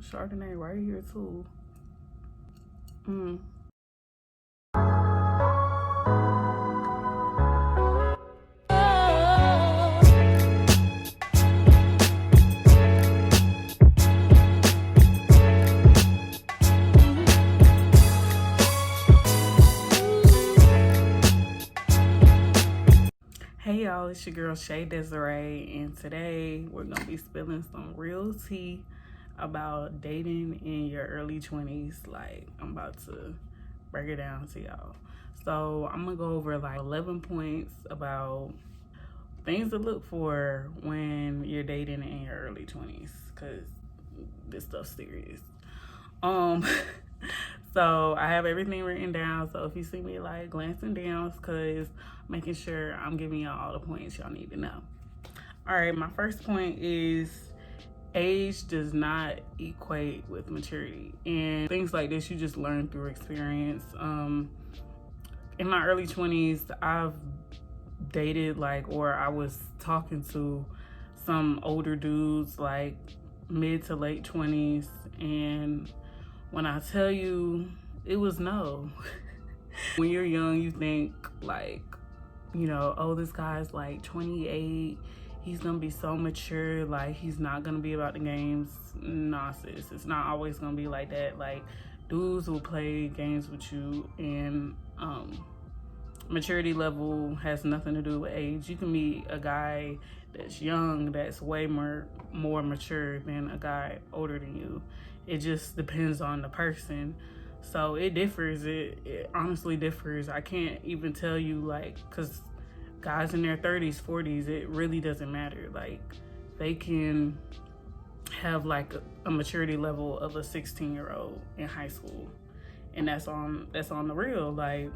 Chardonnay right here too. Hey y'all, it's your girl Shay Desiree, and today we're gonna be spilling some real tea about dating in your early 20s. Like, I'm about to break it down to y'all. So I'm gonna go over like 11 points about things to look for when you're dating in your early 20s, because this stuff's serious. So I have everything written down, so if you see me like glancing down, it's because making sure I'm giving y'all all the points y'all need to know. All right, my first point is age does not equate with maturity, and things like this you just learn through experience. In my early 20s, I've dated or I was talking to some older dudes, like mid to late 20s, and when I tell you, it was no. When you're young, you think oh, this guy's like 28, he's gonna be so mature, like he's not gonna be about the games. Nah, sis, it's not always gonna be like that. Like, dudes will play games with you, and maturity level has nothing to do with age. You can meet a guy that's young that's way more mature than a guy older than you. It just depends on the person. So it differs. It honestly differs. I can't even tell you, because guys in their 30s, 40s, it really doesn't matter. Like, they can have a maturity level of a 16-year-old in high school, and that's on the real. Like,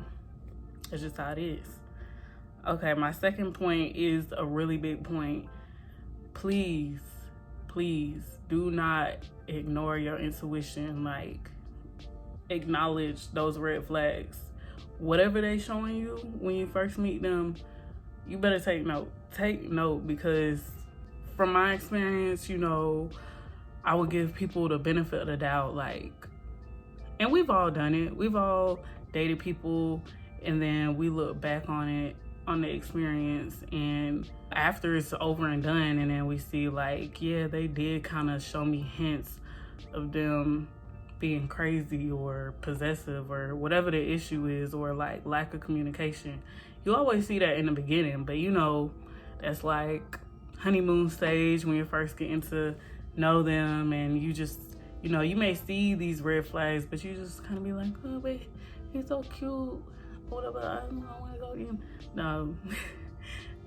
it's just how it is. Okay, my second point is a really big point. Please do not ignore your intuition. Like, acknowledge those red flags. Whatever they showing you when you first meet them, you better take note, because from my experience, I would give people the benefit of the doubt, and we've all done it. We've all dated people, and then we look back on it, on the experience, and after it's over and done, and then we see yeah, they did kind of show me hints of them being crazy or possessive or whatever the issue is, or lack of communication. You always see that in the beginning, but that's like honeymoon stage, when you're first getting to know them, and you just you may see these red flags, but you just kind of be like, oh wait, he's so cute, whatever, I want to go in.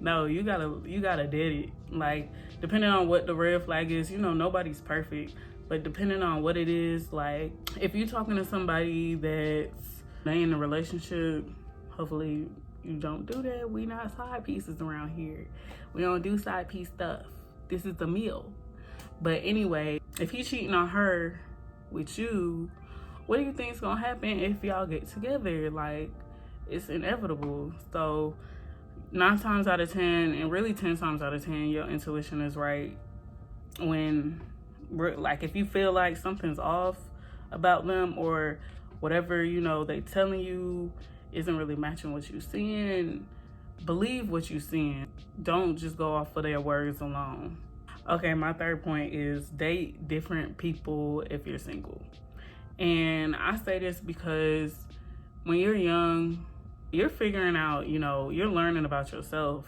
No, you gotta date it. Like, depending on what the red flag is, nobody's perfect, but depending on what it is, like, if you're talking to somebody that's they in a relationship, hopefully you don't do that. We not side pieces around here. We don't do side piece stuff. This is the meal. But anyway, if he's cheating on her with you, what do you think is gonna happen if y'all get together? Like, it's inevitable. So 9 times out of 10, and really 10 times out of 10, your intuition is right. When if you feel like something's off about them, or whatever they telling you isn't really matching what you're seeing, believe what you're seeing. Don't just go off of their words alone. Okay, my third point is date different people if you're single. And I say this because when you're young, you're figuring out, you're learning about yourself.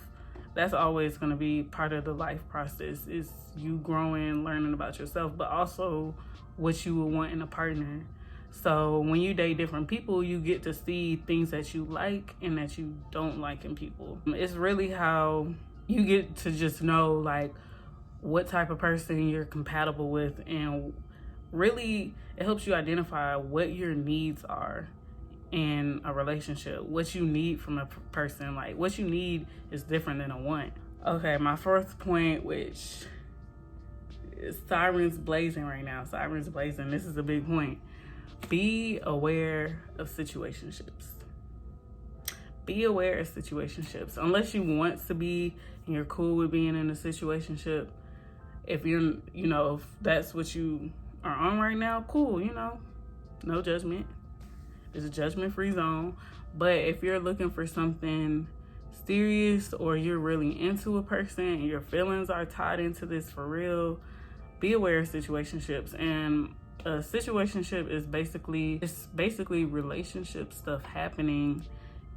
That's always going to be part of the life process, is you growing, learning about yourself, but also what you would want in a partner. So when you date different people, you get to see things that you like and that you don't like in people. It's really how you get to just know what type of person you're compatible with, and really it helps you identify what your needs are in a relationship, what you need from a person. Like, what you need is different than a want. Okay, my fourth point, which is sirens blazing right now. Sirens blazing. This is a big point. Be aware of situationships. Be aware of situationships. Unless you want to be and you're cool with being in a situationship, if you're, if that's what you are on right now, cool, no judgment. It's a judgment-free zone. But if you're looking for something serious, or you're really into a person and your feelings are tied into this for real, be aware of situationships. And a situationship is basically relationship stuff happening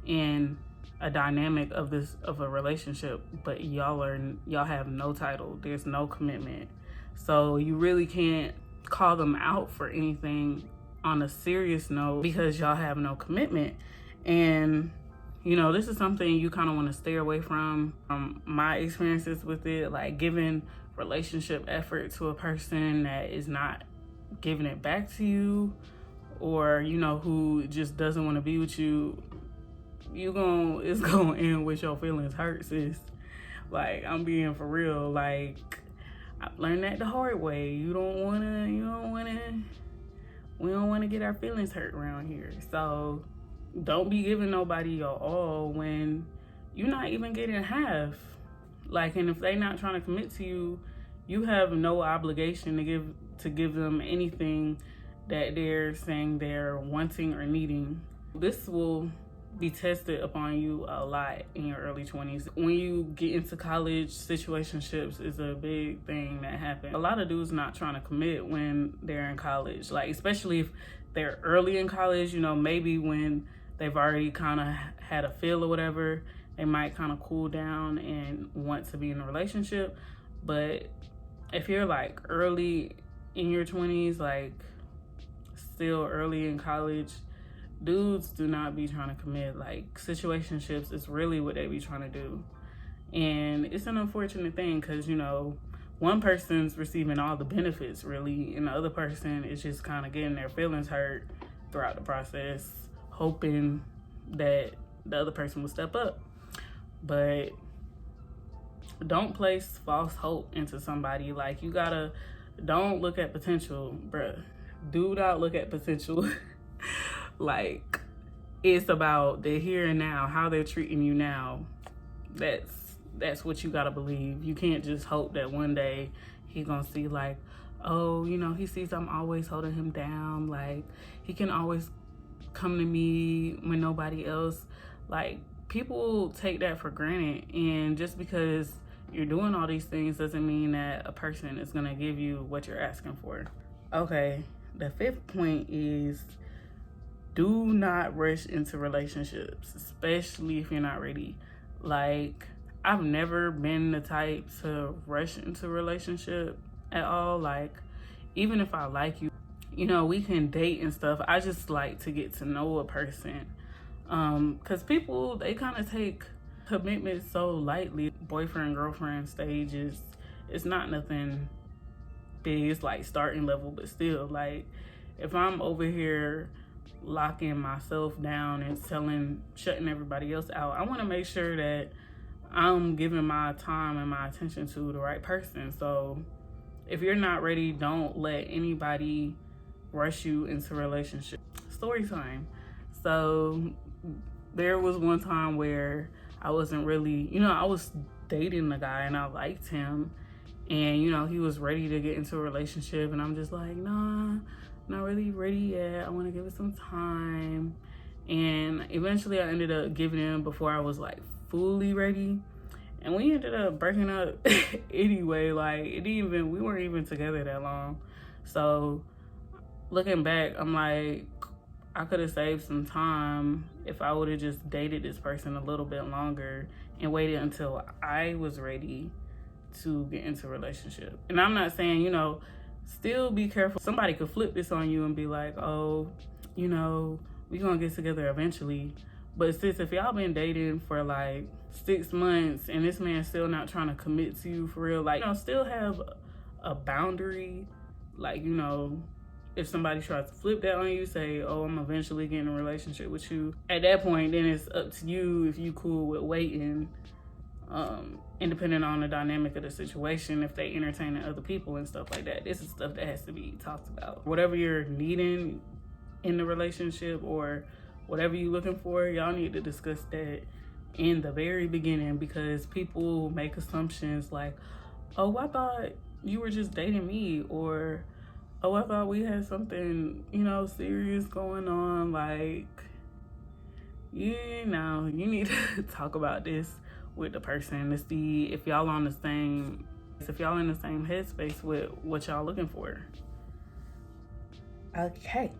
in a dynamic of a relationship, but y'all have no title. There's no commitment. So you really can't call them out for anything on a serious note because y'all have no commitment. And this is something you kind of want to stay away from. My experiences with it, like giving relationship effort to a person that is not giving it back to you, or who just doesn't want to be with you, it's gonna end with your feelings hurt, sis. Like, I'm being for real. Like, I've learned that the hard way. We don't wanna get our feelings hurt around here. So don't be giving nobody your all when you're not even getting half. Like, and if they not trying to commit to you, you have no obligation to give them anything that they're saying they're wanting or needing. This will be tested upon you a lot in your early 20s. When you get into college, situationships is a big thing that happens. A lot of dudes not trying to commit when they're in college, like especially if they're early in college. Maybe when they've already kind of had a feel or whatever, they might kind of cool down and want to be in a relationship. But if you're like early in your 20s, like still early in college, dudes do not be trying to commit. Like, situationships is really what they be trying to do. And it's an unfortunate thing because, one person's receiving all the benefits really, and the other person is just kind of getting their feelings hurt throughout the process, hoping that the other person will step up. But don't place false hope into somebody. Like, don't look at potential, bruh. Do not look at potential. Like, it's about the here and now, how they're treating you now. That's what you gotta believe. You can't just hope that one day he gonna see like, oh, he sees I'm always holding him down. Like, he can always come to me when nobody else. Like, people take that for granted. And just because you're doing all these things doesn't mean that a person is gonna give you what you're asking for. Okay, the fifth point is, do not rush into relationships, especially if you're not ready. Like, I've never been the type to rush into a relationship at all. Like, even if I like you, we can date and stuff. I just like to get to know a person. Because people, they kind of take commitment so lightly. Boyfriend, girlfriend stage it's not nothing big. It's like starting level, but still, like, if I'm over here locking myself down and shutting everybody else out, I want to make sure that I'm giving my time and my attention to the right person. So if you're not ready, don't let anybody rush you into a relationship. Story time. So there was one time where I wasn't really, I was dating a guy and I liked him, and he was ready to get into a relationship, and I'm just like, nah, not really ready yet. I want to give it some time. And eventually I ended up giving in before I was like fully ready, and we ended up breaking up anyway. Like, we weren't even together that long. So looking back, I'm like, I could have saved some time if I would have just dated this person a little bit longer and waited until I was ready to get into a relationship. And I'm not saying, still be careful. Somebody could flip this on you and be like, oh, we gonna get together eventually. But sis, if y'all been dating for like 6 months and this man's still not trying to commit to you for real, like, still have a boundary. Like, if somebody tries to flip that on you, say, oh, I'm eventually getting a relationship with you. At that point, then it's up to you if you cool with waiting. Independent on the dynamic of the situation, if they entertaining other people and stuff like that. This is stuff that has to be talked about. Whatever you're needing in the relationship or whatever you're looking for, y'all need to discuss that in the very beginning, because people make assumptions like, oh, I thought you were just dating me, or oh, I thought we had something, you know, serious going on. Like, you know, you need to talk about this with the person to see if y'all in the same headspace with what y'all looking for. Okay,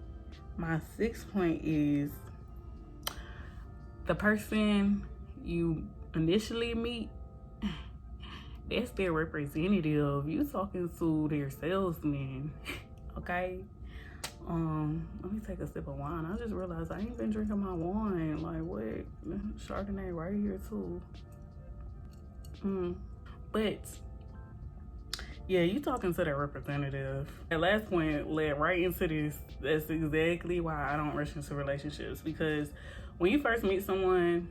my 6th point is the person you initially meet, that's their representative. You talking to their salesman. Okay. Let me take a sip of wine. I just realized I ain't been drinking my wine. Like, what? Chardonnay right here too. But yeah, you talking to their representative. That last point led right into this. That's exactly why I don't rush into relationships, because when you first meet someone,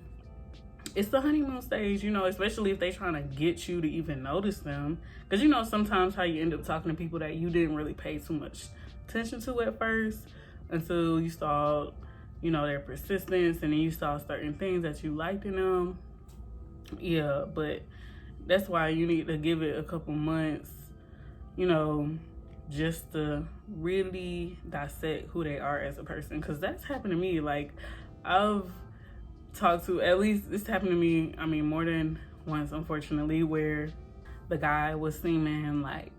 it's the honeymoon stage, you know, especially if they trying to get you to even notice them. Because, you know, sometimes how you end up talking to people that you didn't really pay too much attention to at first until you saw, you know, their persistence, and then you saw certain things that you liked in them. Yeah, but that's why you need to give it a couple months, you know, just to really dissect who they are as a person. Because that's happened to me. Like, I've talked to, at least this happened to me, I mean, more than once, unfortunately, where the guy was seeming like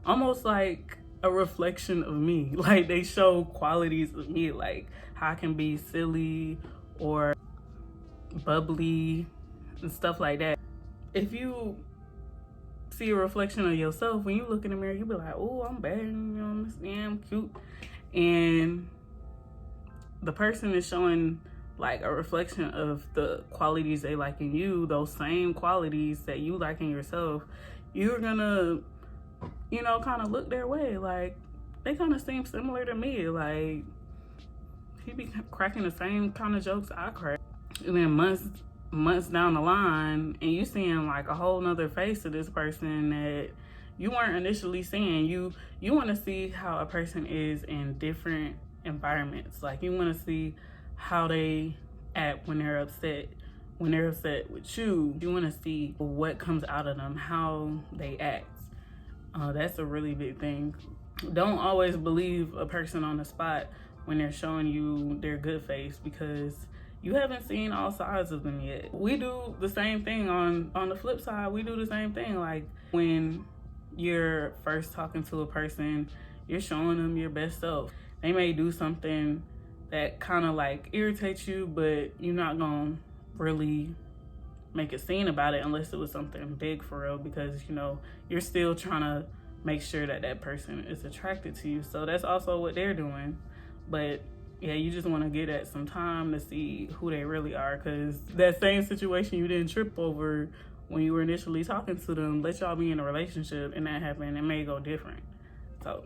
almost like a reflection of me. Like, they show qualities of me, like how I can be silly or bubbly and stuff like that. If you see a reflection of yourself, when you look in the mirror, you be like, oh, I'm bad, you know, yeah, I'm cute. And the person is showing like a reflection of the qualities they like in you, those same qualities that you like in yourself. You're gonna, you know, kind of look their way. Like, they kind of seem similar to me. Like, he be cracking the same kind of jokes I crack. And then months down the line, and you seeing like a whole nother face of this person that you weren't initially seeing. You want to see how a person is in different environments. Like, you want to see how they act when they're upset with you. You want to see what comes out of them, how they act. That's a really big thing. Don't always believe a person on the spot when they're showing you their good face, because you haven't seen all sides of them yet. We do the same thing on the flip side. We do the same thing. Like, when you're first talking to a person, you're showing them your best self. They may do something that kind of like irritates you, but you're not gonna really make a scene about it unless it was something big for real, because, you know, you're still trying to make sure that that person is attracted to you. So that's also what they're doing. But yeah, you just want to give that some time to see who they really are, because that same situation you didn't trip over when you were initially talking to them, let y'all be in a relationship and that happen, it may go different. So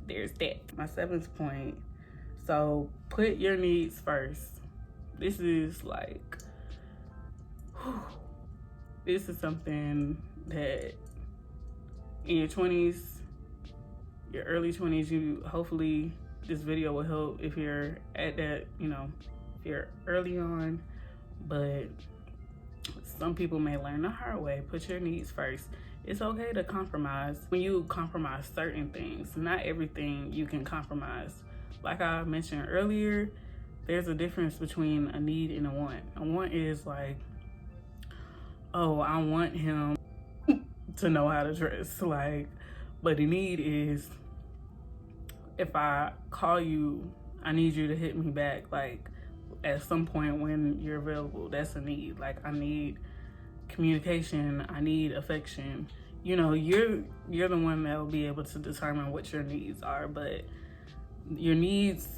there's that. My 7th point. So put your needs first. This is like, this is something that in your 20s, your early 20s, you hopefully this video will help if you're at that, you know, if you're early on. But some people may learn the hard way. Put your needs first. It's okay to compromise. When you compromise certain things, not everything you can compromise. Like I mentioned earlier, there's a difference between a need and a want. A want is like, oh, I want him to know how to dress. Like, but the need is, if I call you, I need you to hit me back, like, at some point when you're available. That's a need. Like, I need communication, I need affection. You know, you're the one that will be able to determine what your needs are, but your needs,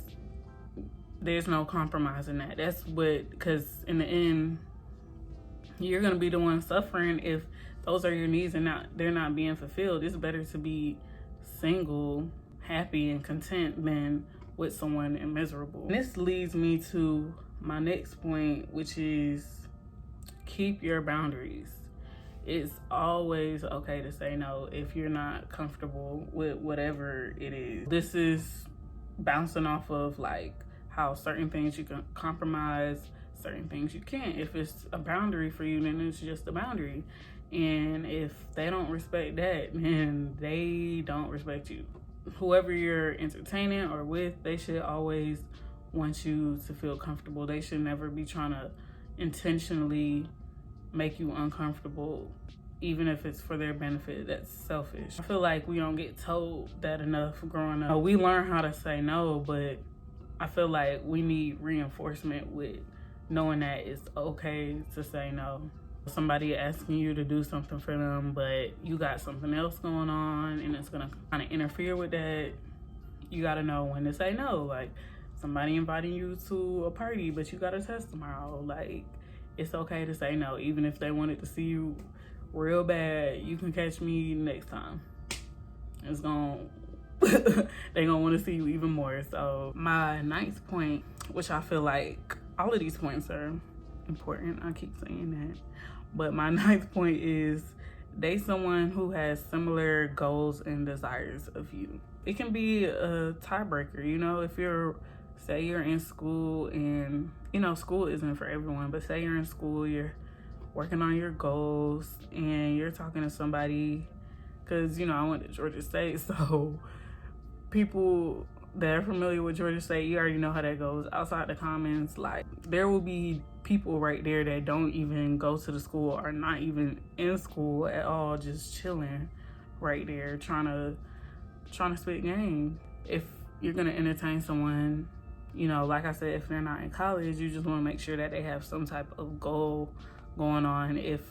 there's no compromise in that. That's what, because in the end, you're gonna be the one suffering if those are your needs and they're not being fulfilled. It's better to be single, happy and content than with someone and miserable. And this leads me to my next point, which is keep your boundaries. It's always okay to say no if you're not comfortable with whatever it is. This is bouncing off of like how certain things you can compromise, certain things you can't. If it's a boundary for you, then it's just a boundary. And if they don't respect that, then they don't respect you. whoever you're entertaining or with, they should always want you to feel comfortable. They should never be trying to intentionally make you uncomfortable, even if it's for their benefit. That's selfish. I feel like we don't get told that enough growing up. We learn how to say no, but I feel like we need reinforcement with knowing that it's okay to say no. Somebody asking you to do something for them, but you got something else going on and it's gonna kind of interfere with that, you gotta know when to say no. Like, somebody inviting you to a party, but you got a test tomorrow. Like, it's okay to say no, even if they wanted to see you real bad. You can catch me next time. It's gonna they gonna want to see you even more. So my ninth point, which I feel like all of these points are important, I keep saying that, but my ninth point is date someone who has similar goals and desires of you. It can be a tiebreaker, you know, if say you're in school, and you know, school isn't for everyone, but say you're in school, you're working on your goals and you're talking to somebody, because you know, I went to Georgia State, so people that are familiar with Georgia State, you already know how that goes. Outside the Commons, like, there will be people right there that don't even go to the school or not even in school at all, just chilling right there, trying to spit game. If you're gonna entertain someone, you know, like I said, if they're not in college, you just want to make sure that they have some type of goal going on, if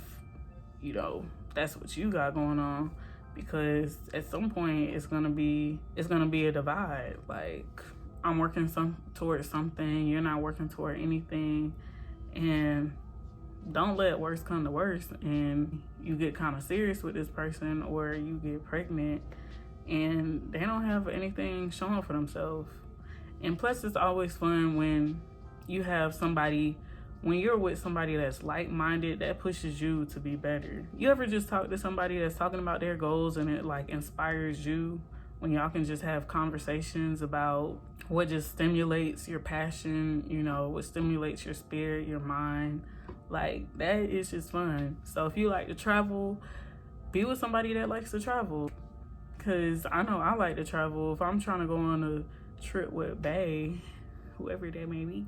you know that's what you got going on, because at some point it's gonna be a divide. Like, I'm working towards something, you're not working toward anything, and don't let worse come to worse and you get kind of serious with this person, or you get pregnant and they don't have anything showing for themselves. And plus, it's always fun when you have somebody, when you're with somebody that's like-minded, that pushes you to be better. You ever just talk to somebody that's talking about their goals and it like inspires you, when y'all can just have conversations about what just stimulates your passion, you know, what stimulates your spirit, your mind. Like, that is just fun. So if you like to travel, be with somebody that likes to travel, because I know I like to travel. If I'm trying to go on a trip with Bae, whoever that may be,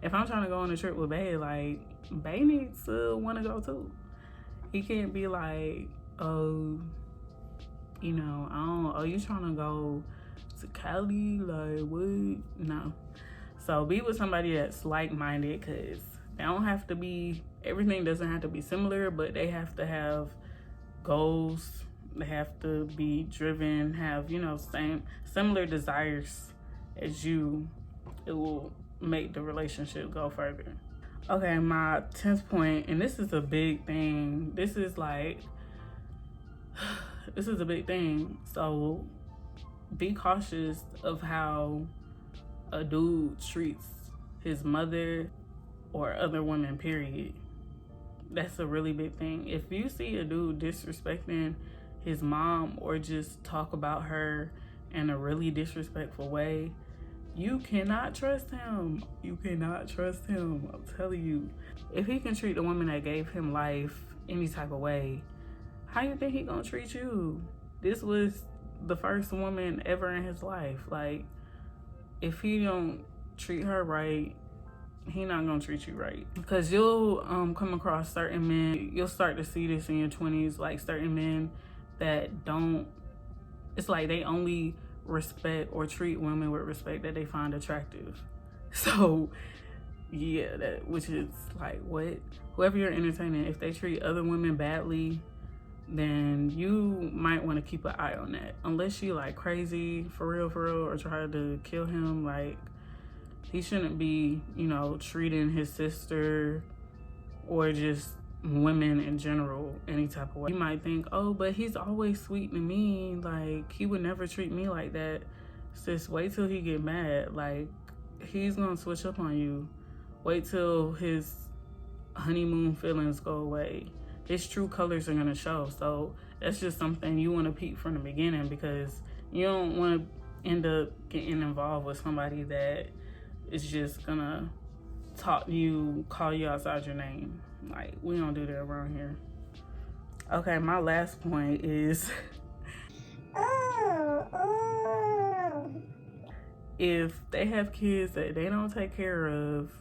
if I'm trying to go on a trip with Bae, like, Bae needs to want to go too. He can't be like, oh, you know, you trying to go to Cali? Like, what? No. So be with somebody that's like-minded, because they don't have to be, everything doesn't have to be similar, but they have to have goals. They have to be driven, have, you know, similar desires as you. It will make the relationship go further. Okay, my 10th point, and this is a big thing. This is a big thing. So be cautious of how a dude treats his mother or other women, period. That's a really big thing. If you see a dude disrespecting his mom or just talk about her in a really disrespectful way, you cannot trust him. You cannot trust him. I'm telling you. If he can treat the woman that gave him life any type of way, how you think he gonna treat you? This was the first woman ever in his life. Like, if he don't treat her right, he not gonna treat you right. Because you'll come across certain men, you'll start to see this in your 20s, like certain men that don't, it's like they only respect or treat women with respect that they find attractive. So yeah, which is like, what? Whoever you're entertaining, if they treat other women badly, then you might want to keep an eye on that. Unless she like crazy for real, or try to kill him. Like, he shouldn't be, you know, treating his sister or just women in general any type of way. You might think, oh, but he's always sweet to me, like he would never treat me like that. Sis, wait till he get mad. Like, he's gonna switch up on you. Wait till his honeymoon feelings go away. His true colors are gonna show. So that's just something you want to peep from the beginning, because you don't want to end up getting involved with somebody that is just gonna talk to you, call you outside your name. Like, we don't do that around here. Okay, my last point is if they have kids that they don't take care of,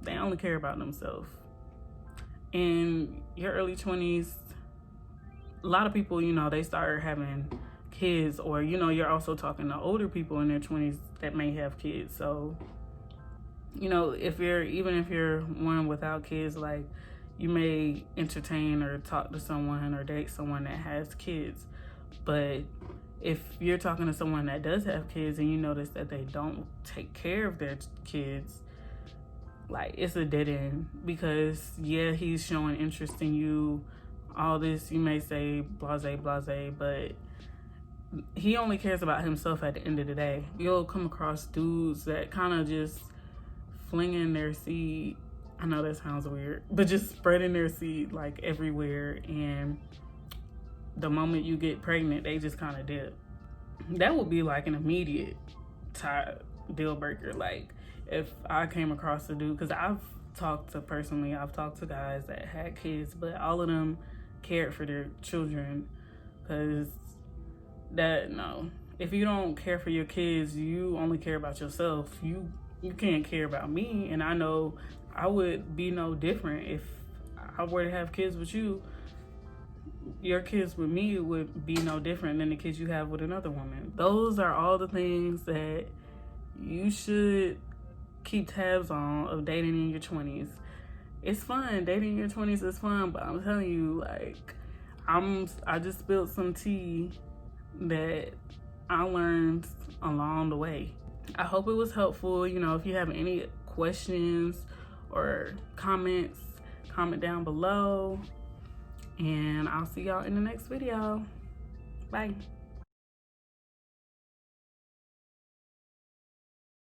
they only care about themselves. In your early 20s, a lot of people, you know, they start having kids, or, you know, you're also talking to older people in their 20s that may have kids. So, you know, even if you're one without kids, like, you may entertain or talk to someone or date someone that has kids. But if you're talking to someone that does have kids and you notice that they don't take care of their kids, like, it's a dead end. Because yeah, he's showing interest in you, all this, you may say blase, but he only cares about himself at the end of the day. You'll come across dudes that kind of just flinging their seed, I know that sounds weird, but just spreading their seed like everywhere, and the moment you get pregnant, they just kind of dip. That would be like an immediate deal breaker. Like, if I came across a dude, because I've talked to guys that had kids, but all of them cared for their children. Because no, if you don't care for your kids, you only care about yourself. You can't care about me. And I know I would be no different if I were to have kids with you. Your kids with me would be no different than the kids you have with another woman. Those are all the things that you should keep tabs on of dating in your 20s. It's fun. Dating in your 20s is fun, but I'm telling you, like, I just spilled some tea that I learned along the way. I hope it was helpful. You know, if you have any questions or comments, comment down below. And I'll see y'all in the next video. Bye.